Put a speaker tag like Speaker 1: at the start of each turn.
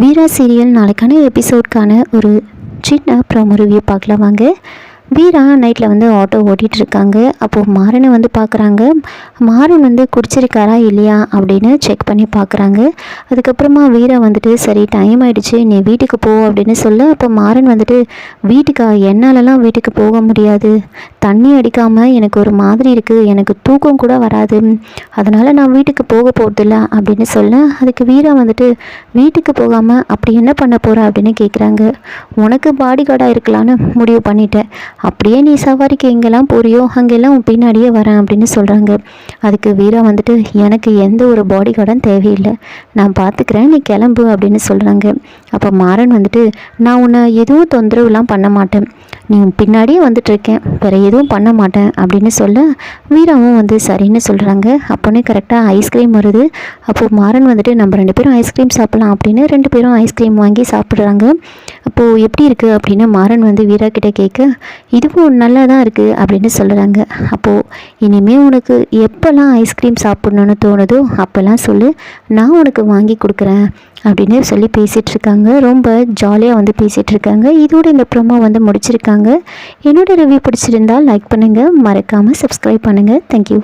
Speaker 1: வீரா serial நாளைக்கான எபிசோட்கான ஒரு சின்ன ப்ரோமோ ரிவ்யூ பார்க்கலாம் வாங்க. வீரா நைட்டில் வந்து ஆட்டோ ஓட்டிகிட்ருக்காங்க. அப்போது மாறனை வந்து பார்க்குறாங்க. மாறன் வந்து குடிச்சிருக்காரா இல்லையா அப்படின்னு செக் பண்ணி பார்க்குறாங்க. அதுக்கப்புறமா வீரா வந்துட்டு சரி டைம் ஆகிடுச்சு நீ வீட்டுக்கு போ அப்படின்னு சொல்ல, அப்போ மாறன் வந்துட்டு வீட்டுக்கா என்னாலலாம் வீட்டுக்கு போக முடியாது, தண்ணி அடிக்காமல் எனக்கு ஒரு மாதிரி இருக்குது, எனக்கு தூக்கம் கூட வராது, அதனால் நான் வீட்டுக்கு போக போகிறதில்ல அப்படின்னு சொல்ல, அதுக்கு வீரா வந்துட்டு வீட்டுக்கு போகாமல் அப்படி என்ன பண்ண போகிற அப்படின்னு கேட்குறாங்க. உனக்கு பாடி கார்டாக இருக்கலான்னு முடிவு பண்ணிட்டேன், அப்படியே நீ சவாரிக்கு எங்கெல்லாம் போறியோ அங்கெல்லாம் உன் பின்னாடியே வரேன் அப்படின்னு சொல்கிறாங்க. அதுக்கு வீரா வந்துட்டு எனக்கு எந்த ஒரு பாடி கார்டும் தேவையில்லை, நான் பார்த்துக்கிறேன், நீ கிளம்பு அப்படின்னு சொல்கிறாங்க. அப்போ மாறன் வந்துட்டு நான் உன்னை எதுவும் தொந்தரவுலாம் பண்ண மாட்டேன், நீ பின்னாடியே வந்துட்டுருக்கேன், வேறு எதுவும் பண்ண மாட்டேன் அப்படின்னு சொல்ல, வீராவும் வந்து சரின்னு சொல்கிறாங்க. அப்போனே கரெக்டாக ஐஸ்கிரீம் வருது. அப்போது மாறன் வந்துட்டு நம்ம 2 பேரும் ஐஸ்கிரீம் சாப்பிட்லாம் அப்படின்னு 2 பேரும் ஐஸ்கிரீம் வாங்கி சாப்பிட்றாங்க. அப்போது எப்படி இருக்குது அப்படின்னு மாறன் வந்து வீரா கிட்டே கேட்க, இதுவும் நல்லா தான் இருக்குது அப்படின்னு சொல்கிறாங்க. அப்போது இனிமேல் உனக்கு எப்போல்லாம் ஐஸ்கிரீம் சாப்பிட்ணுன்னு தோணுதோ அப்போல்லாம் சொல்லு, நான் உனக்கு வாங்கி கொடுக்குறேன் அப்படின்னு சொல்லி பேசிகிட்ருக்காங்க. ரொம்ப ஜாலியாக வந்து பேசிகிட்ருக்காங்க. இதோட இந்த ப்ரோமோ வந்து முடிச்சிருக்காங்க. என்னோடய ரிவ்யூ பிடிச்சிருந்தால் லைக் பண்ணுங்கள், மறக்காமல் சப்ஸ்கிரைப் பண்ணுங்கள். தேங்க்யூ.